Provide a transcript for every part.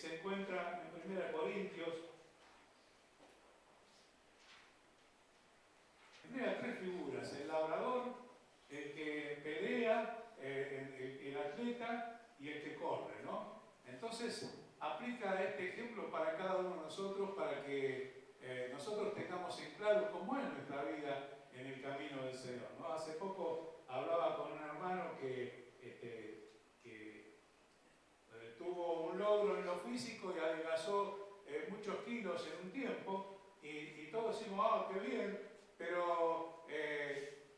se encuentra en 1 Corintios. Mira, tres figuras: el labrador, el que pelea, el atleta y el que corre, ¿no? Entonces, aplica este ejemplo para cada uno de nosotros, para que nosotros tengamos en claro cómo es nuestra vida en el camino del Señor, ¿no? Hace poco hablaba con un hermano que tuvo un logro en lo físico y adelgazó muchos kilos en un tiempo, y todos decimos, ah, qué bien, pero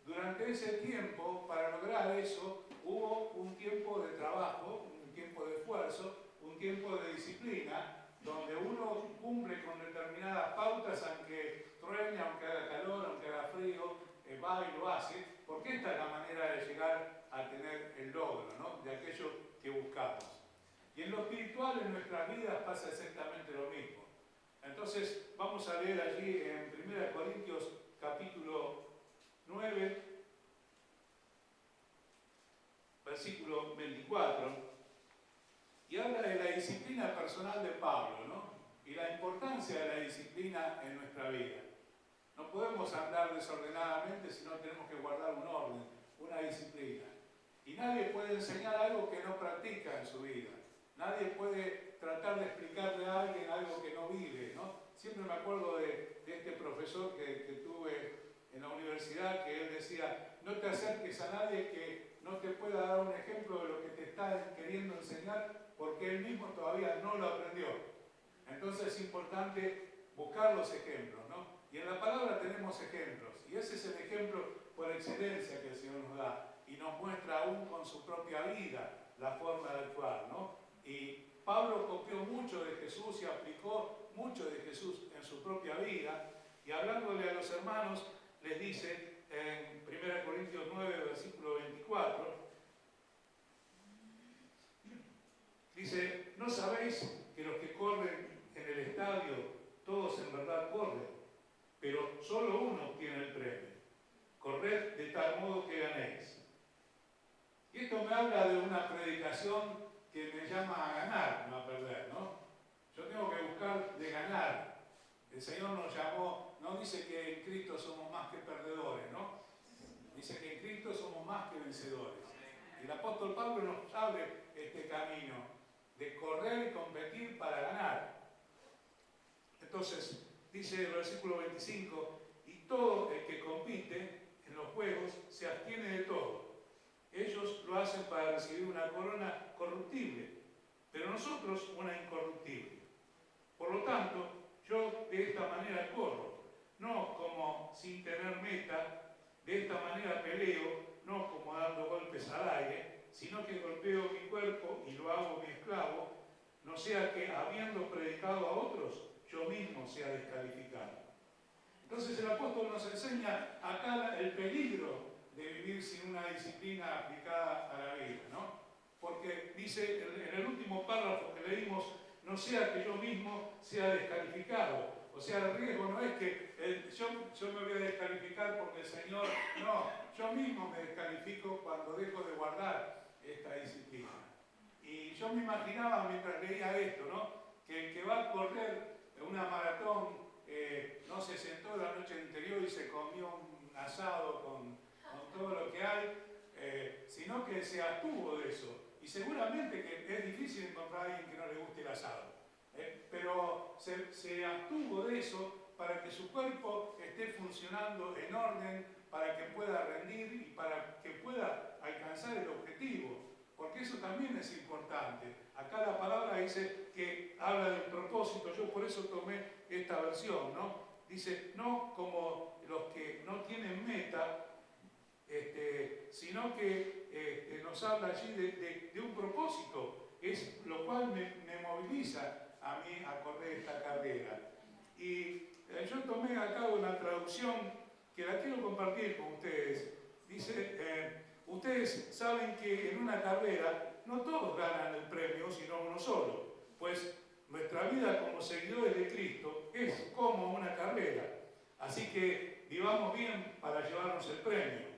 durante ese tiempo, para lograr eso, hubo un tiempo de trabajo, un tiempo de esfuerzo, un tiempo de disciplina, donde uno cumple con determinadas pautas, aunque truene, aunque haga calor, aunque haga frío, va y lo hace, porque esta es la manera de llegar a tener el logro, ¿no?, de aquello que buscamos. Y en lo espiritual, en nuestras vidas, pasa exactamente lo mismo. Entonces, vamos a leer allí en 1 Corintios capítulo 9, versículo 24, y habla de la disciplina personal de Pablo, ¿no?, y la importancia de la disciplina en nuestra vida. No podemos andar desordenadamente, sino tenemos que guardar un orden, una disciplina. Y nadie puede enseñar algo que no practica en su vida. Nadie puede tratar de explicarle a alguien algo que no vive, ¿no? Siempre me acuerdo de este profesor que tuve en la universidad, que él decía, no te acerques a nadie que no te pueda dar un ejemplo de lo que te está queriendo enseñar, porque él mismo todavía no lo aprendió. Entonces es importante buscar los ejemplos, ¿no? Y en la palabra tenemos ejemplos, y ese es el ejemplo por excelencia que el Señor nos da, y nos muestra aún con su propia vida la forma de actuar, ¿no? Y Pablo copió mucho de Jesús y aplicó mucho de Jesús en su propia vida, y hablándole a los hermanos, les dice en 1 Corintios 9, versículo 24, dice, ¿no sabéis que los que corren en el estadio, todos en verdad corren, pero solo uno obtiene el premio? Corred de tal modo que ganéis. Y esto me habla de una predicación que me llama a ganar, no a perder, ¿no? Yo tengo que buscar de ganar. El Señor nos llamó, no dice que en Cristo somos más que perdedores, ¿no? Dice que en Cristo somos más que vencedores. Y el apóstol Pablo nos abre este camino de correr y competir para ganar. Entonces, dice el versículo 25, y todo el que compite en los juegos se abstiene de todo. Ellos lo hacen para recibir una corona corruptible, pero nosotros una incorruptible. Por lo tanto, yo de esta manera corro, no como sin tener meta, de esta manera peleo, no como dando golpes al aire, sino que golpeo mi cuerpo y lo hago mi esclavo, no sea que, habiendo predicado a otros, yo mismo sea descalificado. Entonces el apóstol nos enseña acá el peligro de vivir sin una disciplina aplicada a la vida, ¿no? Porque dice en el último párrafo que leímos, no sea que yo mismo sea descalificado. O sea, el riesgo no es que yo me voy a descalificar porque el Señor, no, yo mismo me descalifico cuando dejo de guardar esta disciplina. Y yo me imaginaba mientras leía esto, ¿no?, que el que va a correr una maratón no se sentó la noche anterior y se comió un asado con todo lo que hay, sino que se abstuvo de eso. Y seguramente que es difícil encontrar a alguien que no le guste el asado, pero se abstuvo de eso para que su cuerpo esté funcionando en orden, para que pueda rendir y para que pueda alcanzar el objetivo, porque eso también es importante. Acá la palabra dice que habla del propósito, yo por eso tomé esta versión, ¿no? Dice, no como los que no tienen meta, sino que nos habla allí de un propósito, es lo cual me moviliza a mí a correr esta carrera. Y yo tomé acá una traducción que la quiero compartir con ustedes. Dice, ustedes saben que en una carrera no todos ganan el premio, sino uno solo, pues nuestra vida como seguidores de Cristo es como una carrera. Así que vivamos bien para llevarnos el premio.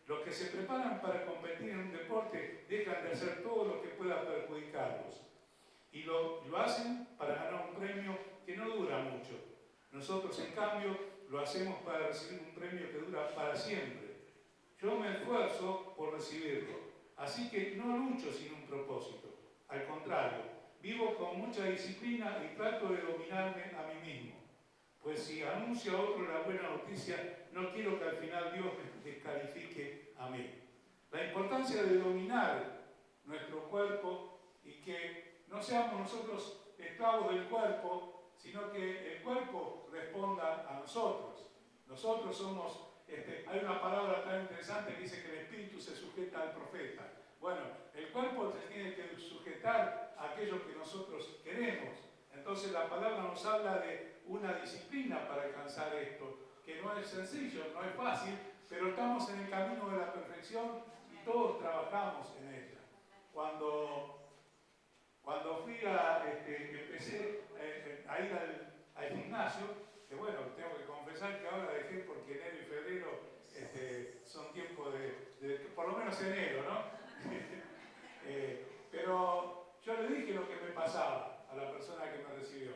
Los que se preparan para competir en un deporte dejan de hacer todo lo que pueda perjudicarlos. Y lo lo hacen para ganar un premio que no dura mucho. Nosotros, en cambio, lo hacemos para recibir un premio que dura para siempre. Yo me esfuerzo por recibirlo, así que no lucho sin un propósito. Al contrario, vivo con mucha disciplina y trato de dominarme a mí mismo. Pues si anuncio a otro la buena noticia, no quiero que al final Dios me descalifique a mí. La importancia de dominar nuestro cuerpo y que no seamos nosotros esclavos del cuerpo, sino que el cuerpo responda a nosotros. Nosotros somos, hay una palabra tan interesante que dice que el espíritu se sujeta al profeta. Bueno, el cuerpo se tiene que sujetar a aquello que nosotros queremos. Entonces la palabra nos habla de una disciplina para alcanzar esto, que no es sencillo, no es fácil, pero estamos en el camino de la perfección y todos trabajamos en ella. Cuando empecé a ir al gimnasio, que bueno, tengo que confesar que ahora dejé porque enero y febrero son tiempos de por lo menos enero, ¿no? Pero yo le dije lo que me pasaba a la persona que me recibió,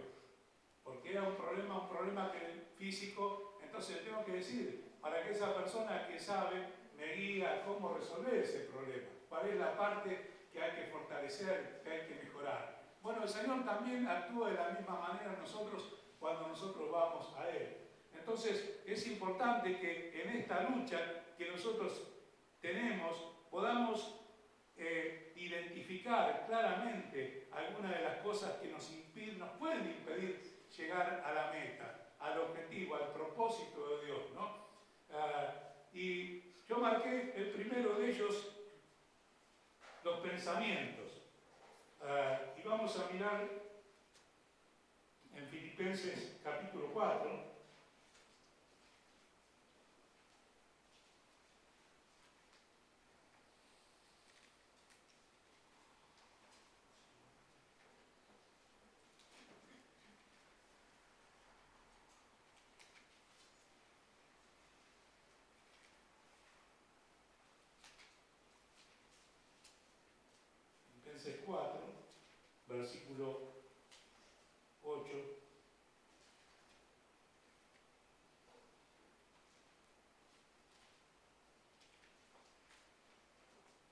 porque era un problema físico, entonces tengo que decir, para que esa persona que sabe me guía cómo resolver ese problema, cuál es la parte que hay que fortalecer, que hay que mejorar. Bueno, el Señor también actúa de la misma manera nosotros cuando nosotros vamos a Él. Entonces es importante que en esta lucha que nosotros tenemos podamos identificar claramente algunas de las cosas que nos pueden impedir llegar a la meta, al objetivo, al propósito de Dios, ¿no? Y yo marqué el primero de ellos, los pensamientos. Y vamos a mirar en Filipenses capítulo 4. Filipenses 4, versículo 8.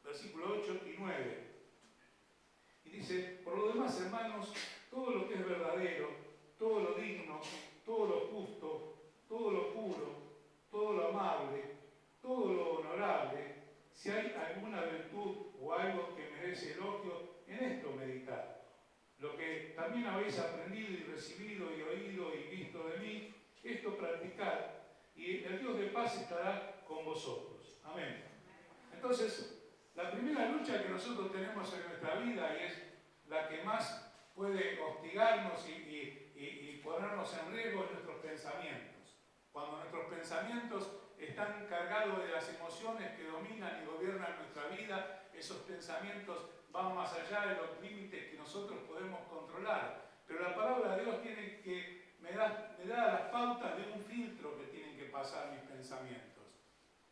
Versículo 8 y 9. Y dice, por lo demás, hermanos, todo lo que es verdadero, todo lo digno, todo lo justo, todo lo puro, todo lo amable, todo lo honorable, si hay alguna virtud o algo que merece elogio, en esto meditad. Lo que también habéis aprendido y recibido y oído y visto de mí, esto practicad, y el Dios de paz estará con vosotros. Amén. Entonces, la primera lucha que nosotros tenemos en nuestra vida, y es la que más puede hostigarnos y ponernos en riesgo, es nuestros pensamientos. Cuando nuestros pensamientos están cargados de las emociones que dominan y gobiernan nuestra vida, esos pensamientos van más allá de los límites que nosotros podemos controlar. Pero la palabra de Dios me da las pautas de un filtro que tienen que pasar mis pensamientos.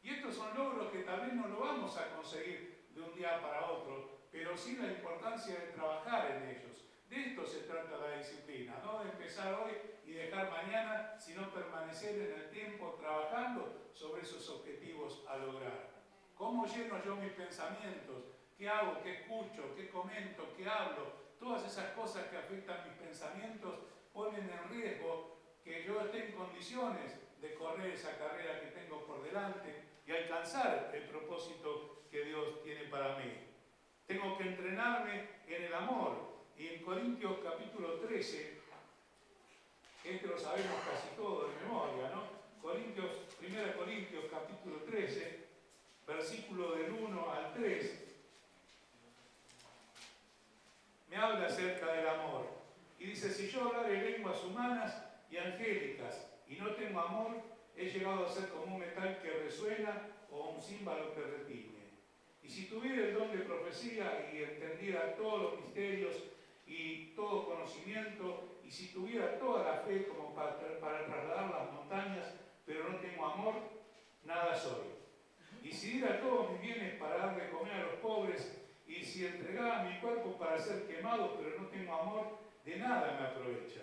Y estos son logros que tal vez no lo vamos a conseguir de un día para otro, pero sí la importancia de trabajar en ellos. De esto se trata la disciplina, no de empezar hoy y dejar mañana, sino permanecer en el tiempo trabajando sobre esos objetivos a lograr. ¿Cómo lleno yo mis pensamientos? ¿Qué hago? ¿Qué escucho? ¿Qué comento? ¿Qué hablo? Todas esas cosas que afectan mis pensamientos ponen en riesgo que yo esté en condiciones de correr esa carrera que tengo por delante y alcanzar el propósito que Dios tiene para mí. Tengo que entrenarme en el amor. Y en Corintios capítulo 13, este lo sabemos casi todo de memoria, ¿no? 1 Corintios capítulo 13, versículo del 1 al 3, me habla acerca del amor. Y dice, si yo hablare lenguas humanas y angélicas y no tengo amor, he llegado a ser como un metal que resuena o un címbalo que retiñe. Y si tuviera el don de profecía y entendiera todos los misterios y todo conocimiento, y si tuviera toda la fe como para trasladar las montañas, pero no tengo amor, nada soy. Y si diera todos mis bienes para dar de comer a los pobres, y si entregara mi cuerpo para ser quemado, pero no tengo amor, de nada me aprovecha.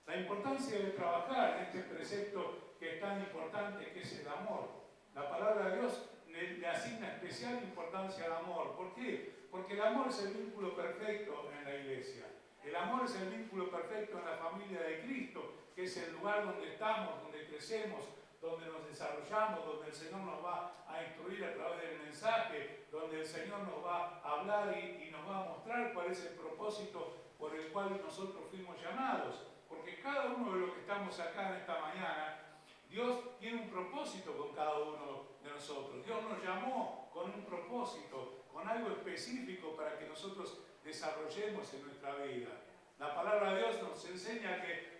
La importancia de trabajar en este precepto que es tan importante, que es el amor. La palabra de Dios le asigna especial importancia al amor. ¿Por qué? Porque el amor es el vínculo perfecto en la iglesia. El amor es el vínculo perfecto en la familia de Cristo, que es el lugar donde estamos, donde crecemos, donde nos desarrollamos, donde el Señor nos va a instruir a través del mensaje, donde el Señor nos va a hablar y nos va a mostrar cuál es el propósito por el cual nosotros fuimos llamados. Porque cada uno de los que estamos acá en esta mañana, Dios tiene un propósito con cada uno de nosotros. Dios nos llamó con un propósito, con algo específico para que nosotros desarrollemos en nuestra vida. La palabra de Dios nos enseña que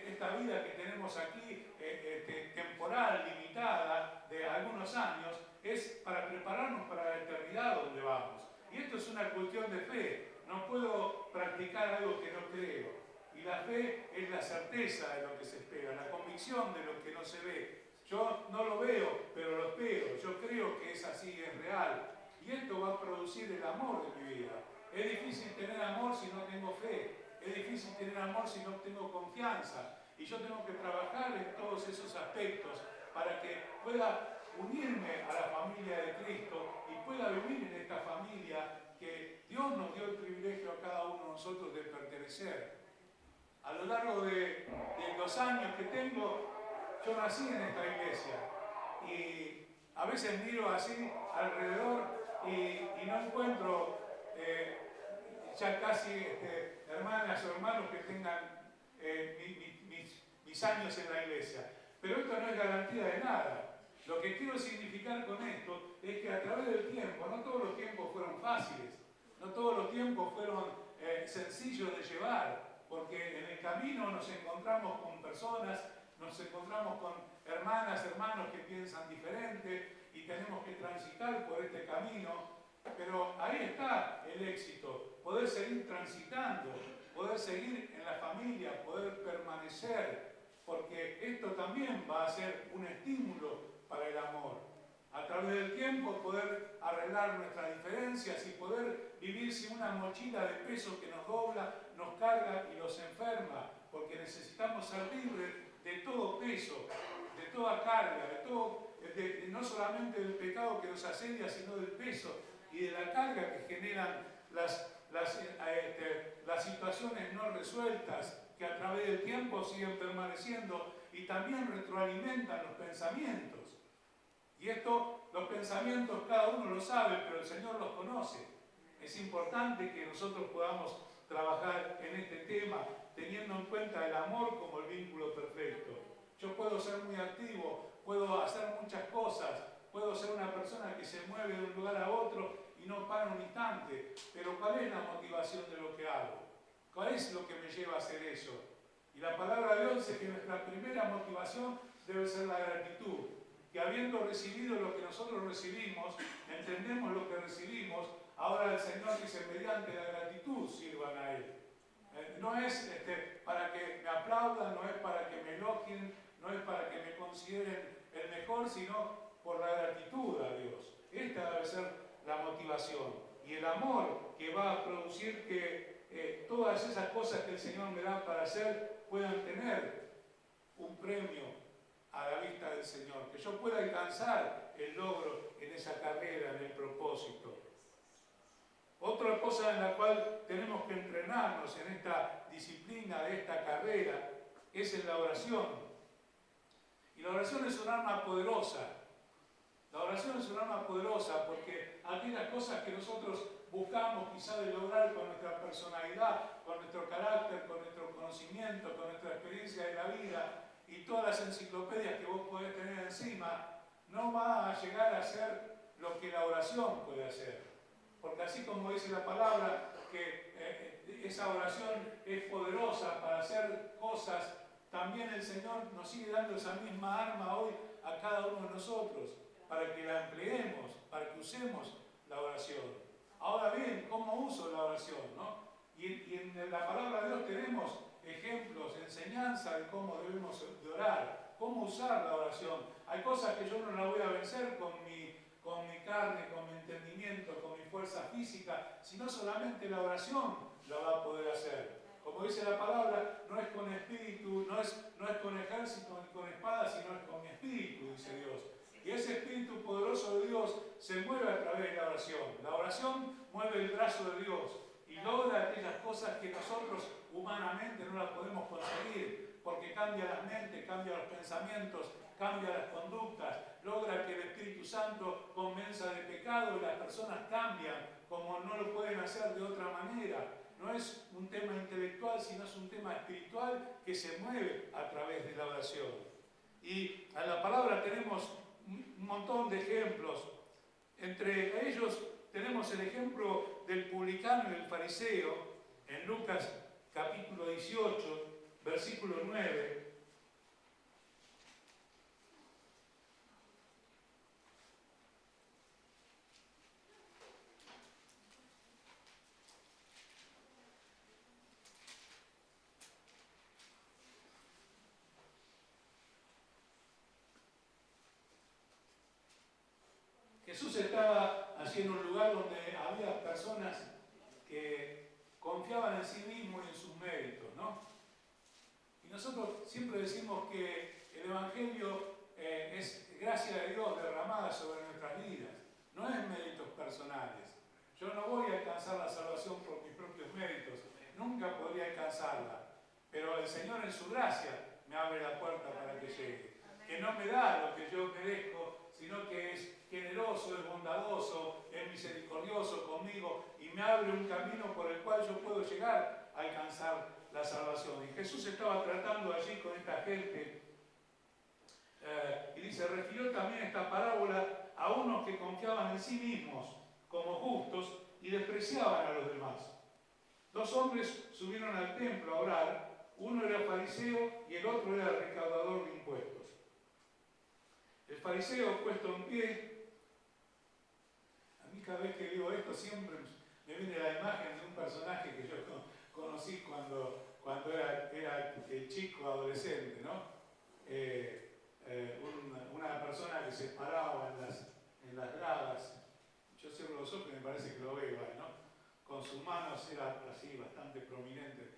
esta vida que tenemos aquí, temporal, limitada, de algunos años, es para prepararnos para la eternidad donde vamos. Y esto es una cuestión de fe. No puedo practicar algo que no creo. Y la fe es la certeza de lo que se espera, la convicción de lo que no se ve. Yo no lo veo, pero lo espero. Yo creo que es así, es real. Y esto va a producir el amor de mi vida. Es difícil tener amor si no tengo fe. Es difícil tener amor si no tengo confianza. Y yo tengo que trabajar en todos esos aspectos para que pueda unirme a la familia de Cristo y pueda vivir en esta familia que Dios nos dio el privilegio a cada uno de nosotros de pertenecer. A lo largo de los años que tengo, yo nací en esta iglesia y a veces miro así alrededor y no encuentro ya casi hermanas o hermanos que tengan mis años en la iglesia. Pero esto no es garantía de nada. Lo que quiero significar con esto es que a través del tiempo, no todos los tiempos fueron fáciles, no todos los tiempos fueron sencillos de llevar, porque en el camino nos encontramos con personas, nos encontramos con hermanas, hermanos que piensan diferente y tenemos que transitar por este camino. Pero ahí está el éxito, poder seguir transitando, poder seguir en la familia, poder permanecer, porque esto también va a ser un estímulo para el amor. A través del tiempo poder arreglar nuestras diferencias y poder vivir sin una mochila de peso que nos dobla, nos carga y nos enferma, porque necesitamos ser libres de todo peso, de toda carga, no solamente del pecado que nos asedia, sino del peso y de la carga que generan las situaciones no resueltas, que a través del tiempo siguen permaneciendo y también retroalimentan los pensamientos. Y esto, los pensamientos, cada uno lo sabe, pero el Señor los conoce. Es importante que nosotros podamos trabajar en este tema, teniendo en cuenta el amor como el vínculo perfecto. Yo puedo ser muy activo, puedo hacer muchas cosas, puedo ser una persona que se mueve de un lugar a otro y no para un instante, pero ¿cuál es la motivación de lo que hago? ¿Cuál es lo que me lleva a hacer eso? Y la palabra de Dios dice que nuestra primera motivación debe ser la gratitud. Que habiendo recibido lo que nosotros recibimos, entendemos lo que recibimos, ahora el Señor dice, mediante la gratitud sirvan a Él. No es para que me aplaudan, no es para que me elogien, no es para que me consideren el mejor, sino por la gratitud a Dios. Esta debe ser la motivación y el amor que va a producir que todas esas cosas que el Señor me da para hacer puedan tener un premio a la vista del Señor, que yo pueda alcanzar el logro en esa carrera, en el propósito. Otra cosa en la cual tenemos que entrenarnos en esta disciplina de esta carrera es en la oración. Y la oración es un arma poderosa. La oración es un arma poderosa porque aquellas cosas que nosotros buscamos quizá de lograr con nuestra personalidad, con nuestro carácter, con nuestro conocimiento, con nuestra experiencia de la vida, y todas las enciclopedias que vos podés tener encima, no va a llegar a ser lo que la oración puede hacer. Porque así como dice la palabra, que esa oración es poderosa para hacer cosas, también el Señor nos sigue dando esa misma arma hoy a cada uno de nosotros, para que la empleemos, para que usemos la oración. Ahora bien, ¿cómo uso la oración? ¿No? Y en la palabra de Dios tenemos ejemplos, enseñanza de cómo debemos de orar, cómo usar la oración. Hay cosas que yo no las voy a vencer con mi carne, con mi entendimiento, con mi fuerza física, sino solamente la oración la va a poder hacer. Como como dice la palabra, no es con espíritu, no es con ejército ni con espada, sino es con mi espíritu, dice Dios. Y ese espíritu poderoso de Dios se mueve a través de la oración. La oración mueve el brazo de Dios y logra aquellas cosas que nosotros humanamente no las podemos conseguir, porque cambia las mentes, cambia los pensamientos, cambia las conductas, logra que el Espíritu Santo convenza de pecado y las personas cambian como no lo pueden hacer de otra manera. No es un tema intelectual, sino es un tema espiritual que se mueve a través de la oración. Y en la palabra tenemos un montón de ejemplos. Entre ellos tenemos el ejemplo del publicano y del fariseo en Lucas capítulo 18, versículo 9. Jesús estaba así en un lugar donde había personas que confiaban en sí mismos y en sus méritos, ¿no? Y nosotros siempre decimos que el Evangelio es gracia de Dios derramada sobre nuestras vidas, no es méritos personales. Yo no voy a alcanzar la salvación por mis propios méritos, nunca podría alcanzarla, pero el Señor en su gracia me abre la puerta para que llegue. Que no me da lo que yo merezco, sino que es generoso, es bondadoso, es misericordioso conmigo y me abre un camino por el cual yo puedo llegar a alcanzar la salvación. Y Jesús estaba tratando allí con esta gente y dice, refirió también esta parábola a unos que confiaban en sí mismos como justos y despreciaban a los demás. Dos hombres subieron al templo a orar, uno era fariseo y el otro era recaudador de impuestos. El fariseo, puesto en pie, a mí cada vez que digo esto siempre me viene la imagen de un personaje que yo conocí cuando era el chico adolescente, ¿no? Una persona que se paraba en las gradas, yo cierro los ojos y me parece que lo veo ahí, ¿no? Con sus manos era así, bastante prominente,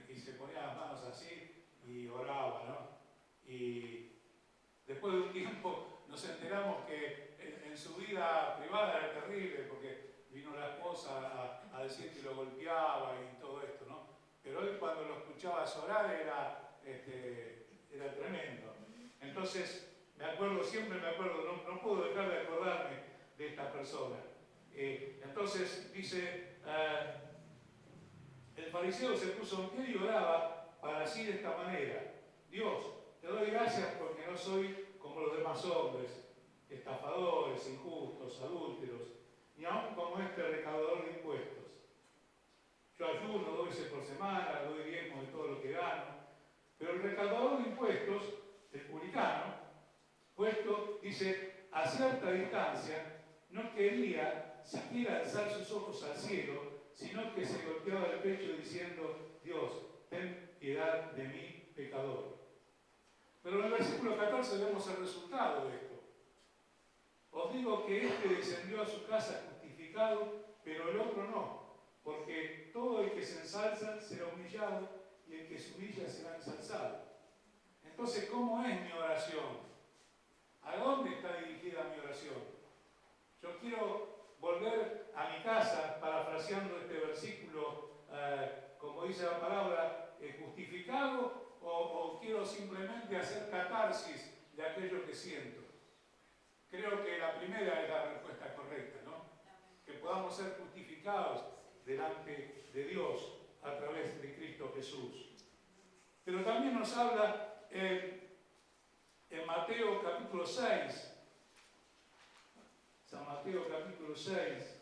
y se ponía las manos así y oraba, ¿no? Y después de un tiempo nos enteramos que en su vida privada era terrible, porque vino la esposa a decir que lo golpeaba y todo esto, ¿no? Pero él cuando lo escuchaba orar era tremendo. Entonces, siempre me acuerdo, no puedo dejar de acordarme de esta persona. Entonces dice, el fariseo se puso en pie y oraba para así de esta manera: Dios, te doy gracias porque no soy como los demás hombres, estafadores, injustos, adúlteros, ni aun como este recaudador de impuestos. Yo ayuno 2 veces por semana, doy diezmo de todo lo que gano, pero el recaudador de impuestos, el publicano, puesto, dice, a cierta distancia, no quería siquiera alzar sus ojos al cielo, sino que se golpeaba el pecho diciendo: Dios, ten piedad de mí, pecador. Pero en el versículo 14 vemos el resultado de esto. Os digo que este descendió a su casa justificado, pero el otro no, porque todo el que se ensalza será humillado y el que se humilla será ensalzado. Entonces, ¿cómo es mi oración? ¿A dónde está dirigida mi oración? Yo quiero volver a mi casa, parafraseando este versículo, como dice la palabra, justificado, o quiero simplemente hacer catarsis de aquello que siento. Creo que la primera es la respuesta correcta, ¿no? Que podamos ser justificados delante de Dios a través de Cristo Jesús. Pero también nos habla en Mateo capítulo 6, San Mateo capítulo 6,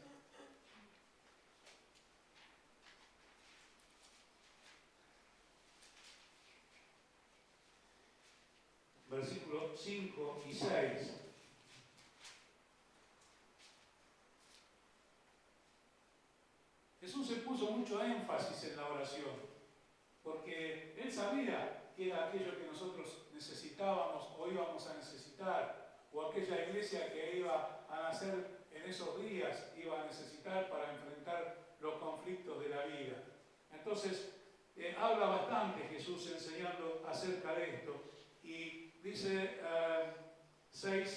versículos 5 y 6. Jesús se puso mucho énfasis en la oración, porque Él sabía que era aquello que nosotros necesitábamos o íbamos a necesitar, o aquella iglesia que iba a nacer en esos días iba a necesitar para enfrentar los conflictos de la vida. Entonces, habla bastante Jesús enseñando acerca de esto. Y dice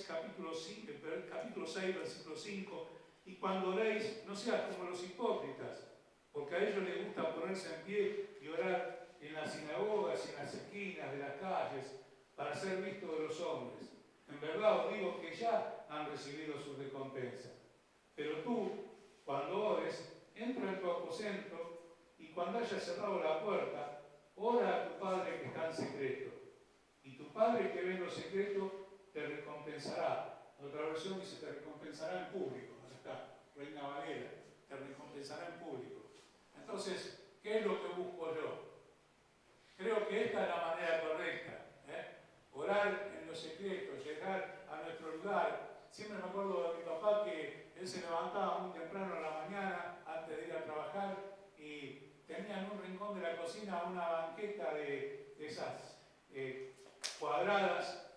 capítulo 6, versículo 5, y cuando oréis, no seas como los hipócritas, porque a ellos les gusta ponerse en pie y orar en las sinagogas y en las esquinas de las calles para ser vistos de los hombres. En verdad os digo que ya han recibido su recompensa. Pero tú, cuando ores, entra en tu aposento y cuando hayas cerrado la puerta, ora a tu Padre que está en secreto. Y tu Padre que ve en lo secreto te recompensará. Otra versión dice te recompensará en público. Acá está, Reina Valera, te recompensará en público. Entonces, ¿qué es lo que busco yo? Creo que esta es la manera correcta. Orar en lo secreto, llegar a nuestro lugar. Siempre me acuerdo de mi papá que él se levantaba muy temprano en la mañana antes de ir a trabajar y tenía en un rincón de la cocina una banqueta de esas cuadradas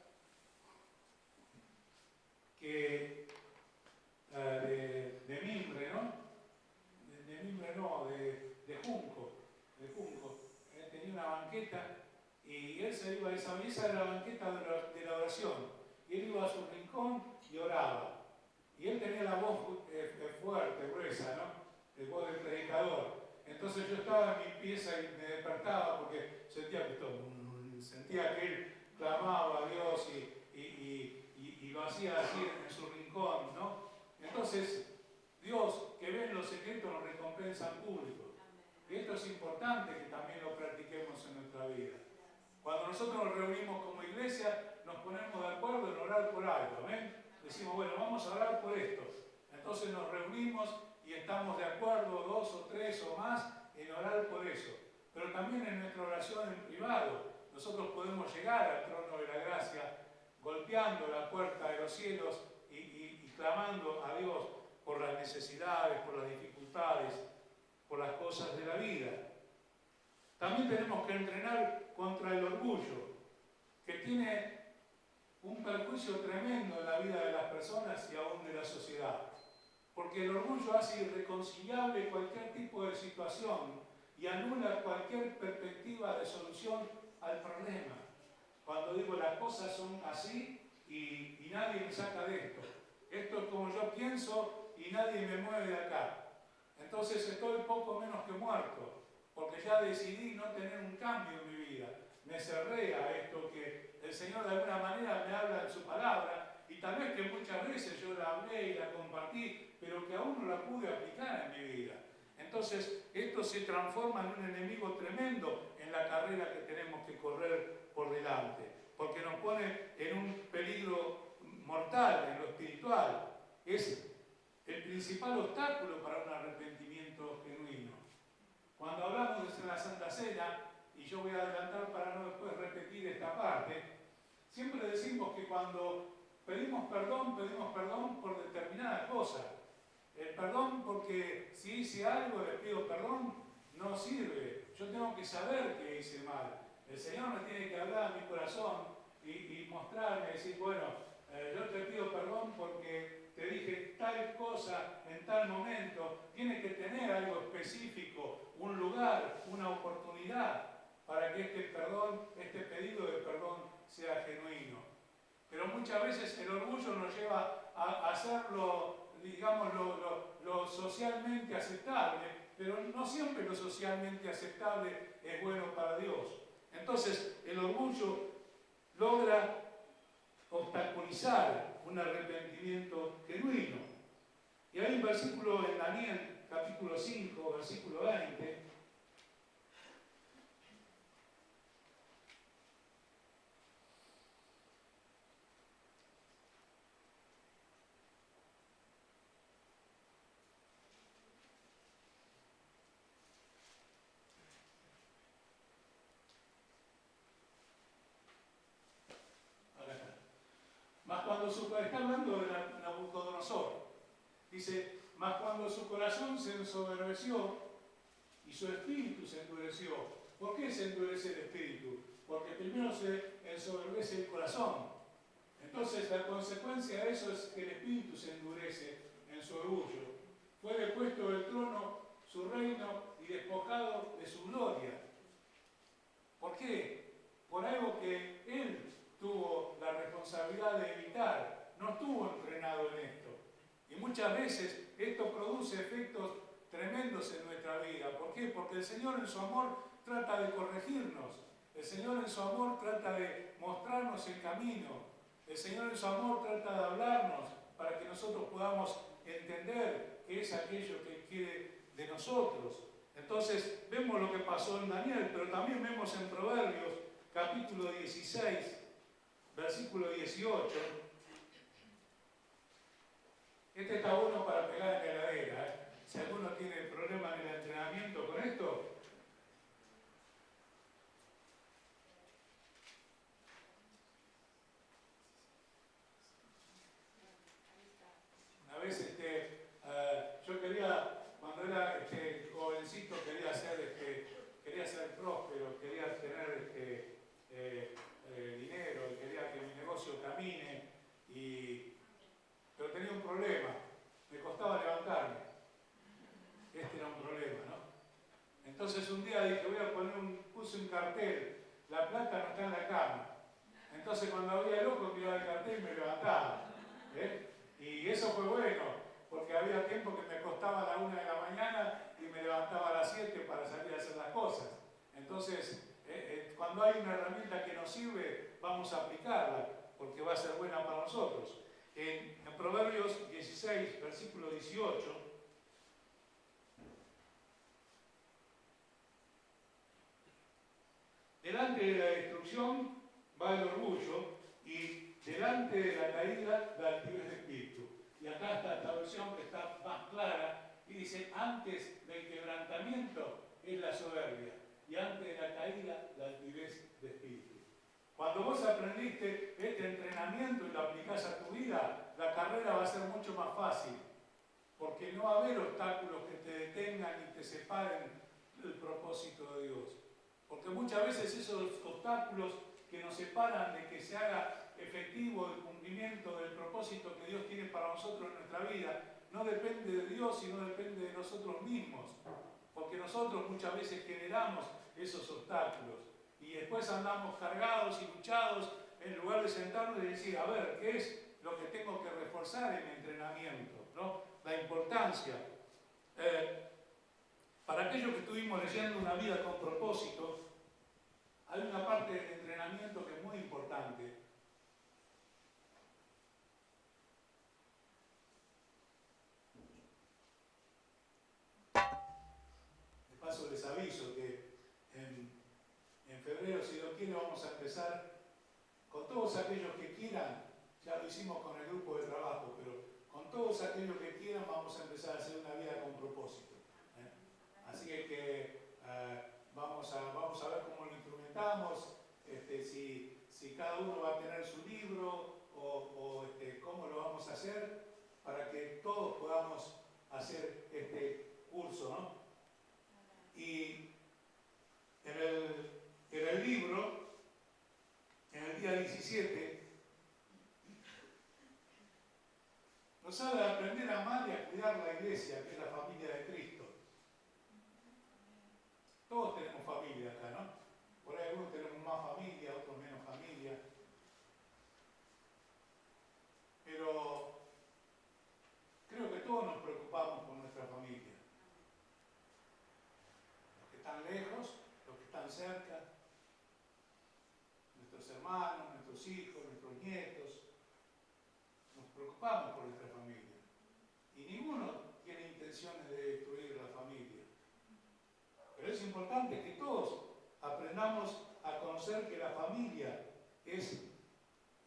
que, de mimbre, ¿no? De mimbre no, de junco. Tenía una banqueta y él se iba a esa mesa, de la banqueta de la oración. Y él iba a su rincón y oraba. Y él tenía la voz fuerte, gruesa, ¿no? El voz del predicador. Entonces yo estaba en mi pieza y me despertaba porque sentía que él clamaba a Dios y lo hacía así en su rincón, ¿no? Entonces, Dios, que ve en los secretos, nos recompensa en público. Y esto es importante que también lo practiquemos en nuestra vida. Cuando nosotros nos reunimos como iglesia, nos ponemos de acuerdo en orar por algo, ¿ven? Decimos, bueno, vamos a orar por esto. Entonces nos reunimos y estamos de acuerdo, 2 o 3 o más, en orar por eso. Pero también en nuestra oración en privado, nosotros podemos llegar al trono de la gracia, golpeando la puerta de los cielos y clamando a Dios por las necesidades, por las dificultades, por las cosas de la vida. También tenemos que entrenar contra el orgullo, que tiene un perjuicio tremendo en la vida de las personas y aún de la sociedad. Porque el orgullo hace irreconciliable cualquier tipo de situación y anula cualquier perspectiva de solución al problema. Cuando digo las cosas son así y nadie me saca de esto. Esto es como yo pienso y nadie me mueve de acá. Entonces estoy poco menos que muerto, porque ya decidí no tener un cambio en mi vida. Me cerré a esto que el Señor de alguna manera me habla en su palabra y tal vez que muchas veces yo la hablé y la compartí, pero que aún no la pude aplicar en mi vida. Entonces esto se transforma en un enemigo tremendo en la carrera que tenemos que correr por delante, porque nos pone en un peligro mortal en lo espiritual. Es el principal obstáculo para un arrepentimiento genuino. Cuando hablamos de la Santa Cena, y yo voy a adelantar para no después repetir esta parte, siempre decimos que cuando pedimos perdón por determinada cosa. El perdón porque si hice algo, le pido perdón, no sirve. Yo tengo que saber que hice mal. El Señor me tiene que hablar a mi corazón y mostrarme, decir, bueno, yo te pido perdón porque te dije tal cosa en tal momento. Tiene que tener algo específico, un lugar, una oportunidad para que este pedido de perdón sea genuino. Pero muchas veces el orgullo nos lleva a hacerlo, digamos, lo socialmente aceptable, pero no siempre lo socialmente aceptable es bueno para Dios. Entonces, el orgullo logra obstaculizar un arrepentimiento genuino. Y hay un versículo en Daniel, capítulo 5, versículo 20, está hablando de Nabucodonosor. Dice, mas cuando su corazón se ensoberbeció y su espíritu se endureció. ¿Por qué se endurece el espíritu? Porque primero se ensoberbece el corazón. Entonces la consecuencia de eso es que el espíritu se endurece en su orgullo. Fue depuesto del trono su reino y despojado de su gloria. muchas veces esto produce efectos tremendos en nuestra vida. ¿Por qué? Porque el Señor en su amor trata de corregirnos. El Señor en su amor trata de mostrarnos el camino. El Señor en su amor trata de hablarnos para que nosotros podamos entender qué es aquello que quiere de nosotros. Entonces vemos lo que pasó en Daniel, pero también vemos en Proverbios capítulo 16, versículo 18. Este está bueno para pegar en la heladera, ¿eh? Si alguno tiene problemas en el entrenamiento con esto, una vez yo quería, cuando era jovencito, quería ser próspero, quería tener dinero, quería que mi negocio camine, pero tenía un problema, me costaba levantarme. Este era un problema, ¿no? Entonces un día dije, puse un cartel, la plata no está en la cama. Entonces cuando había loco miraba el cartel y me levantaba. Y eso fue bueno, porque había tiempo que me costaba a la 1 de la mañana y me levantaba a las 7 para salir a hacer las cosas. Entonces, cuando hay una herramienta que nos sirve, vamos a aplicarla, porque va a ser buena para nosotros. En Proverbios 16, versículo 18, delante de la destrucción va el orgullo y delante de la caída la altivez de espíritu. Y acá está esta versión que está más clara y dice, antes del quebrantamiento es la soberbia y antes de la caída la altivez de espíritu. Cuando vos aprendiste este entrenamiento y lo aplicás a tu vida, la carrera va a ser mucho más fácil, porque no va a haber obstáculos que te detengan y te separen del propósito de Dios. Porque muchas veces esos obstáculos que nos separan de que se haga efectivo el cumplimiento del propósito que Dios tiene para nosotros en nuestra vida, no depende de Dios, sino depende de nosotros mismos. Porque nosotros muchas veces generamos esos obstáculos y después andamos cargados y luchados en lugar de sentarnos y decir, a ver, ¿qué es lo que tengo que reforzar en mi entrenamiento? ¿No? La importancia. Para aquellos que estuvimos leyendo Una vida con propósito, hay una parte del entrenamiento que es muy importante. De paso les aviso que en febrero, si Dios quiere, vamos a empezar con todos aquellos que quieran. Ya lo hicimos con el grupo de trabajo, pero con todos aquellos que quieran vamos a empezar a hacer una vida con propósito. Así que vamos a ver cómo lo instrumentamos, si cada uno va a tener su libro o cómo lo vamos a hacer para que todos podamos hacer este curso, ¿no? Y en el libro, en el día 17, nos habla de aprender a amar y a cuidar la iglesia, que es la familia de Cristo. Todos tenemos familia acá, ¿no? Por ahí algunos tenemos más familia, otros menos familia. Pero creo que todos nos preocupamos por nuestra familia. Los que están lejos, los que están cerca, nuestros hermanos, nuestros hijos, nuestros nietos. Nos preocupamos por nuestra familia. Y ninguno tiene intenciones de destruir la familia. Pero es importante que todos aprendamos a conocer que la familia es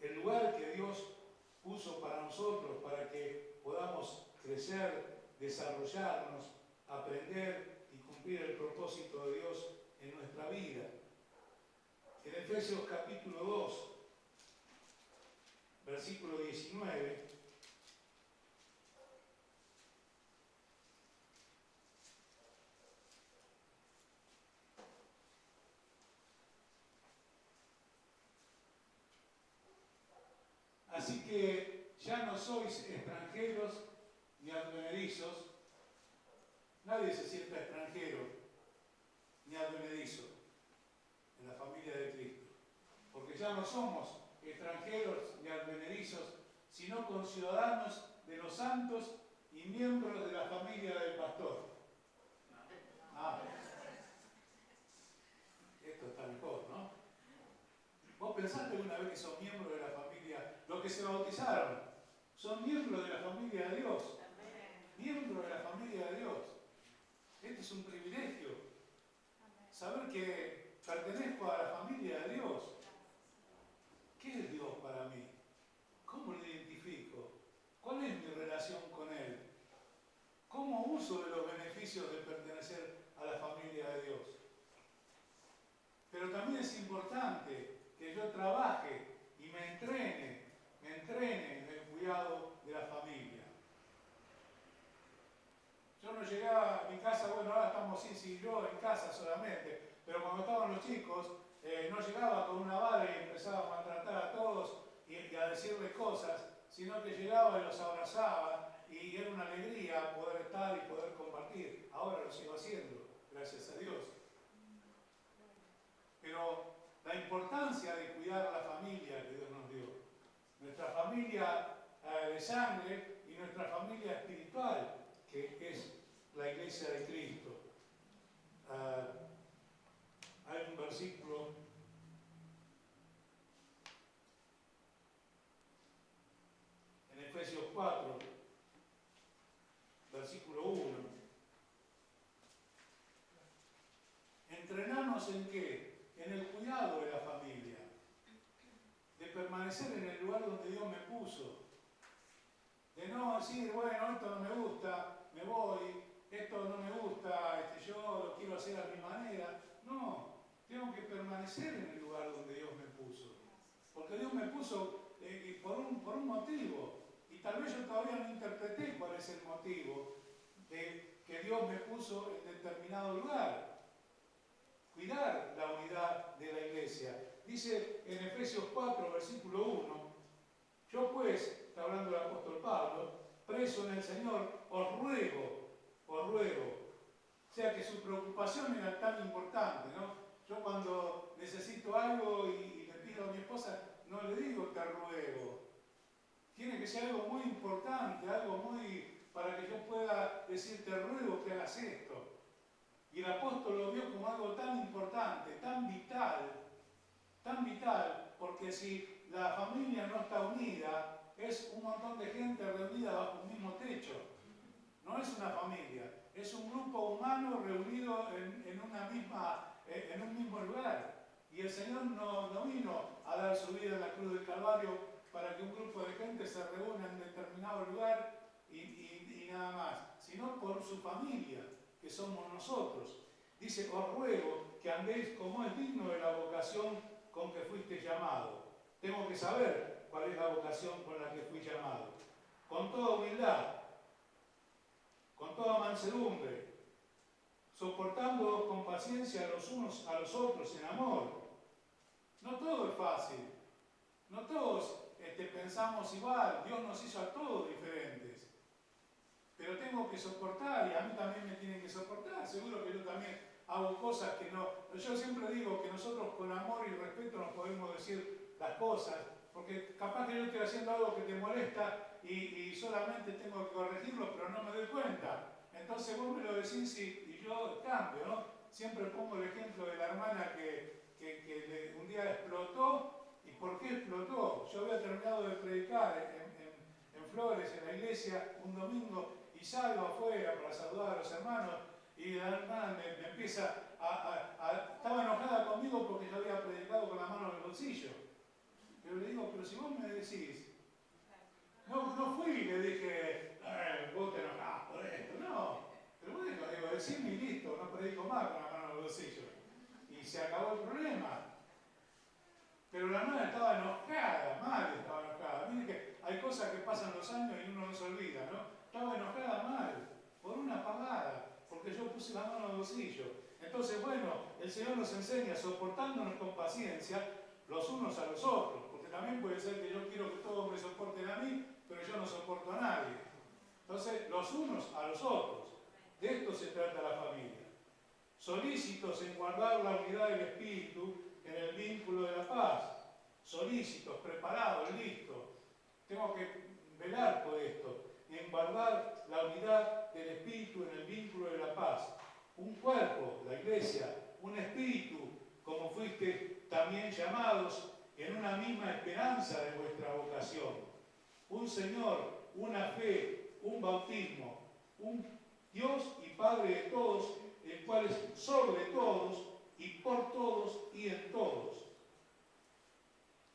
el lugar que Dios puso para nosotros, para que podamos crecer, desarrollarnos, aprender y cumplir el propósito de Dios en nuestra vida. En Efesios capítulo 2, versículo 19, así que ya no sois extranjeros ni advenedizos. Nadie se sienta extranjero ni advenedizo en la familia de Cristo. Porque ya no somos extranjeros ni advenedizos, sino conciudadanos de los santos y miembros de la familia del pastor. Ah, esto está mejor, ¿no? ¿Vos pensaste alguna vez que son miembros de la familia? Los que se bautizaron son miembros de la familia de Dios. Miembros de la familia de Dios. Este es un privilegio. Saber que pertenezco a la familia de Dios. ¿Qué es Dios para mí? ¿Cómo lo identifico? ¿Cuál es mi relación con Él? ¿Cómo uso de los beneficios de pertenecer a la familia de Dios? Pero también es importante que yo trabaje y me entrene en el cuidado de la familia. Yo no llegaba a mi casa, bueno, ahora estamos Cici y yo en casa solamente, pero cuando estaban los chicos, no llegaba con una vara y empezaba a maltratar a todos y a decirles cosas, sino que llegaba y los abrazaba y era una alegría poder estar y poder compartir. Ahora lo sigo haciendo, gracias a Dios. Pero la importancia de cuidar a la familia que Dios nos dio, nuestra familia de sangre y nuestra familia espiritual, que es la Iglesia de Cristo. Hay un versículo en Efesios 4, versículo 1. ¿Entrenarnos en qué? En el cuidado de la familia, de permanecer en el lugar donde Dios me puso, de no decir, bueno, esto no me gusta, me voy, esto no me gusta, yo lo quiero hacer a mi manera. No, tengo que permanecer en el lugar donde Dios me puso, porque Dios me puso por un motivo, y tal vez yo todavía no interpreté cuál es el motivo de que Dios me puso en determinado lugar. Cuidar la unidad de la iglesia. Dice en Efesios 4, versículo 1, yo pues, está hablando el apóstol Pablo, preso en el Señor, os ruego. O sea que su preocupación era tan importante, ¿no? Yo cuando necesito algo y le pido a mi esposa, no le digo te ruego. Tiene que ser algo muy importante, algo muy para que yo pueda decir te ruego que hagas esto. Y el apóstol lo vio como algo tan importante, tan vital, porque si la familia no está unida, es un montón de gente reunida bajo un mismo techo. No es una familia, es un grupo humano reunido en un mismo lugar. Y el Señor no vino a dar su vida en la cruz del Calvario para que un grupo de gente se reúna en determinado lugar y nada más, sino por su familia, que somos nosotros. Dice, os ruego que andéis como es digno de la vocación con que fuiste llamado. Tengo que saber cuál es la vocación con la que fui llamado. Con toda humildad, con toda mansedumbre, soportándoos con paciencia los unos a los otros en amor. No todo es fácil, no todos pensamos igual, Dios nos hizo a todos diferentes. Pero tengo que soportar y a mí también me tienen que soportar. Seguro que yo también hago cosas que no... Yo siempre digo que nosotros con amor y respeto nos podemos decir las cosas, porque capaz que yo estoy haciendo algo que te molesta y solamente tengo que corregirlo, pero no me doy cuenta. Entonces vos me lo decís y yo cambio, ¿no? Siempre pongo el ejemplo de la hermana que un día explotó. ¿Y por qué explotó? Yo había terminado de predicar en Flores, en la iglesia, un domingo, y salgo afuera para saludar a los hermanos, y la hermana me empieza estaba enojada conmigo porque yo había predicado con la mano en el bolsillo. Pero le digo, pero si vos me decís, no fui y le dije, vos te enojás por esto, no. Pero vos digo, decime y listo, no predico más con la mano en el bolsillo. Y se acabó el problema. Pero la hermana estaba enojada, mal estaba enojada. Miren que hay cosas que pasan los años y uno no se olvida, ¿no? Estaba enojada mal, por una pagada, porque yo puse la mano en el bolsillo. Entonces, bueno, el Señor nos enseña, soportándonos con paciencia los unos a los otros, porque también puede ser que yo quiero que todos me soporten a mí, pero yo no soporto a nadie. Entonces, los unos a los otros. De esto se trata la familia. Solícitos en guardar la unidad del Espíritu en el vínculo de la paz. Solícitos, preparados, listos. Tengo que velar por esto. Y en guardar la unidad del Espíritu en el vínculo de la paz. Un cuerpo, la iglesia, un espíritu, como fuiste también llamados en una misma esperanza de vuestra vocación. Un Señor, una fe, un bautismo, un Dios y Padre de todos, el cual es sobre todos y por todos y en todos.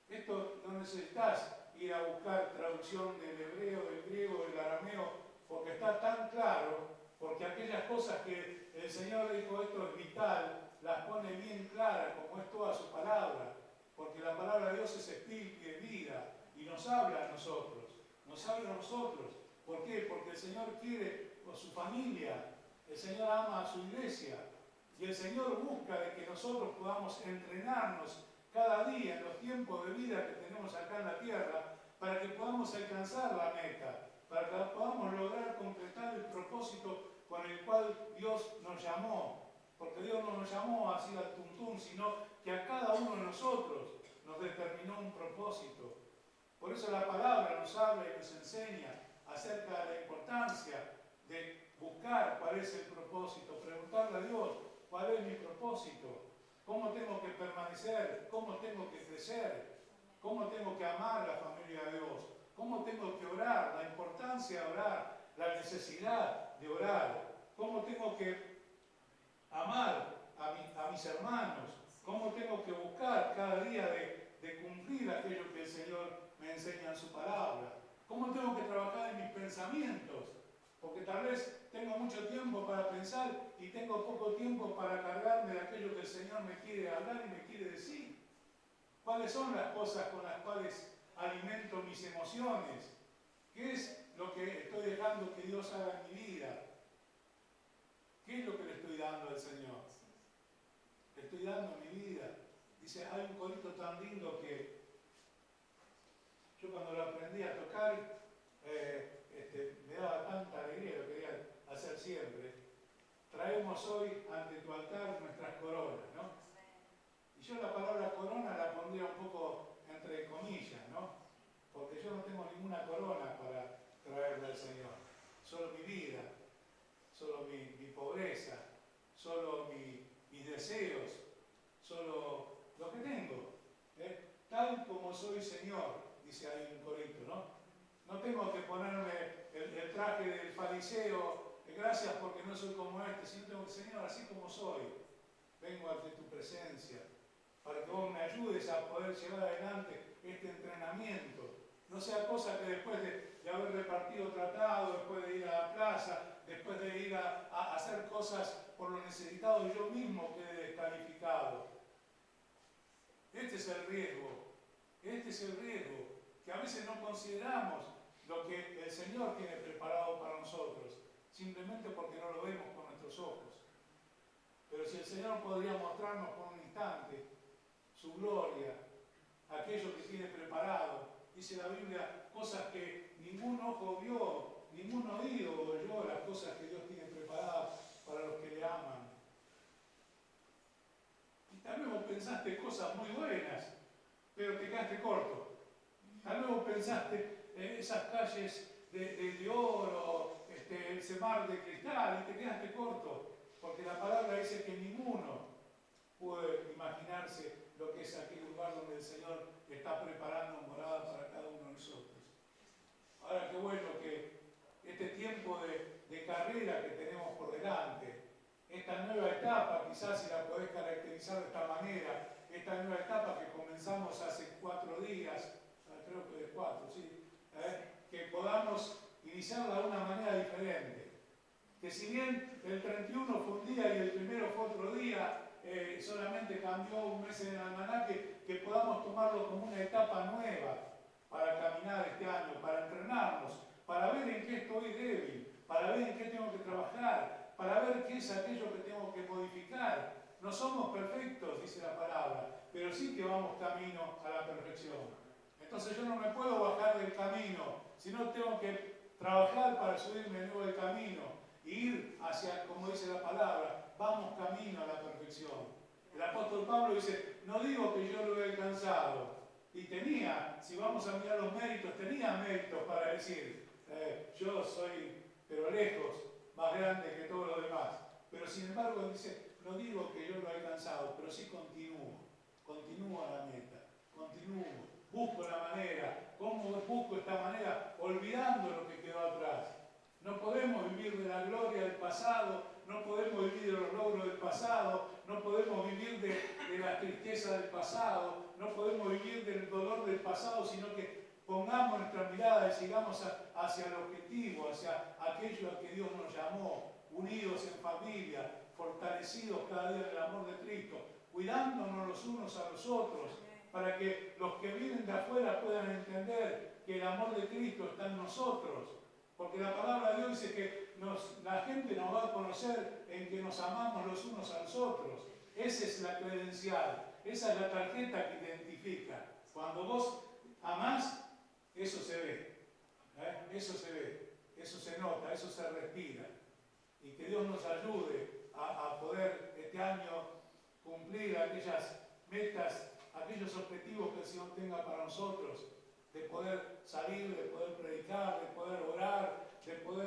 Esto no necesitas ir a buscar traducción del hebreo, del griego, del arameo, porque está tan claro, porque aquellas cosas que el Señor dijo, esto es vital, las pone bien claras, como es toda su palabra, porque la palabra de Dios es espíritu y de vida, y nos habla a nosotros, nos habla a nosotros. ¿Por qué? Porque el Señor quiere por su familia, el Señor ama a su iglesia, y el Señor busca de que nosotros podamos entrenarnos cada día en los tiempos de vida que tenemos acá en la tierra, para que podamos alcanzar la meta, para que podamos lograr concretar el propósito con el cual Dios nos llamó. Porque Dios no nos llamó así al tuntún, sino que a cada uno de nosotros nos determinó un propósito. Por eso la palabra nos habla y nos enseña acerca de la importancia de buscar cuál es el propósito, preguntarle a Dios cuál es mi propósito, cómo tengo que permanecer, cómo tengo que crecer, cómo tengo que amar a la familia de Dios, cómo tengo que orar, la importancia de orar, la necesidad de orar, cómo tengo que amar a mis hermanos, cómo tengo que buscar cada día de cumplir aquello que el Señor me enseña en su palabra, cómo tengo que trabajar en mis pensamientos, porque tal vez tengo mucho tiempo para pensar y tengo poco tiempo para cargarme de aquello que el Señor me quiere hablar y me quiere decir. ¿Cuáles son las cosas con las cuales alimento mis emociones? ¿Qué es lo que estoy dejando que Dios haga en mi vida? ¿Qué es lo que le estoy dando al Señor? Le estoy dando mi vida. Dice, hay un corito tan lindo que yo cuando lo aprendí a tocar, me daba tanta alegría, lo quería hacer siempre. Traemos hoy ante tu altar nuestras coronas, ¿no? Y yo la palabra corona la pondría un poco entre comillas, ¿no? Porque yo no tengo ninguna corona para traerle al Señor. Solo mi vida, solo mi pobreza, solo mis deseos, solo lo que tengo. Tal como soy, Señor, dice ahí un corito, ¿no? No tengo que ponerme el traje del fariseo, gracias porque no soy como este, sino tengo que, Señor, así como soy, vengo ante tu presencia, para que vos me ayudes a poder llevar adelante este entrenamiento. No sea cosa que después de haber repartido tratado, después de ir a la plaza, después de ir a hacer cosas por lo necesitado, yo mismo quede descalificado. Este es el riesgo, que a veces no consideramos lo que el Señor tiene preparado para nosotros, simplemente porque no lo vemos con nuestros ojos. Pero si el Señor podría mostrarnos por un instante su gloria, aquello que tiene preparado, dice la Biblia, cosas que ningún ojo vio, ningún oído oyó, las cosas que Dios tiene preparadas para los que le aman. Y tal vez vos pensaste cosas muy buenas, pero te quedaste corto. Tal vez vos pensaste esas calles de oro, ese mar de cristal, y te quedaste corto, porque la palabra dice que ninguno puede imaginarse lo que es aquel lugar donde el Señor está preparando morada para cada uno de nosotros. Ahora, qué bueno que este tiempo de carrera que tenemos por delante, esta nueva etapa, quizás si la podés caracterizar de esta manera, esta nueva etapa que comenzamos hace 4 días, creo que de 4, sí, que podamos iniciarla de una manera diferente. Que si bien el 31 fue un día y el primero fue otro día, solamente cambió un mes en el almanaque, que podamos tomarlo como una etapa nueva para caminar este año, para entrenarnos, para ver en qué estoy débil, para ver en qué tengo que trabajar, para ver qué es aquello que tengo que modificar. No somos perfectos, dice la palabra, pero sí que vamos camino a la perfección. Entonces yo no me puedo bajar del camino, sino tengo que trabajar para subirme de nuevo del camino e ir hacia, como dice la palabra, vamos camino a la perfección. El apóstol Pablo dice, no digo que yo lo he alcanzado, y tenía, si vamos a mirar los méritos, tenía méritos para decir, yo soy, pero lejos, más grande que todos los demás. Pero sin embargo dice, no digo que yo lo he alcanzado, pero sí continúo a la meta, continúo, busco la manera. ¿Cómo busco esta manera? Olvidando lo que quedó atrás. No podemos vivir de la gloria del pasado, no podemos vivir de los logros del pasado, no podemos vivir de la tristeza del pasado, no podemos vivir del dolor del pasado, sino que pongamos nuestra mirada y sigamos hacia el objetivo, hacia aquello a que Dios nos llamó, unidos en familia, fortalecidos cada día en el amor de Cristo, cuidándonos los unos a los otros, para que los que vienen de afuera puedan entender que el amor de Cristo está en nosotros. Porque la palabra de Dios dice que la gente nos va a conocer en que nos amamos los unos a los otros. Esa es la credencial, esa es la tarjeta que identifica. Cuando vos amás, eso se ve, eso se ve, eso se nota, eso se respira. Y que Dios nos ayude a poder este año cumplir aquellas metas, aquellos objetivos que el Señor tenga para nosotros, de poder salir, de poder predicar, de poder orar, de poder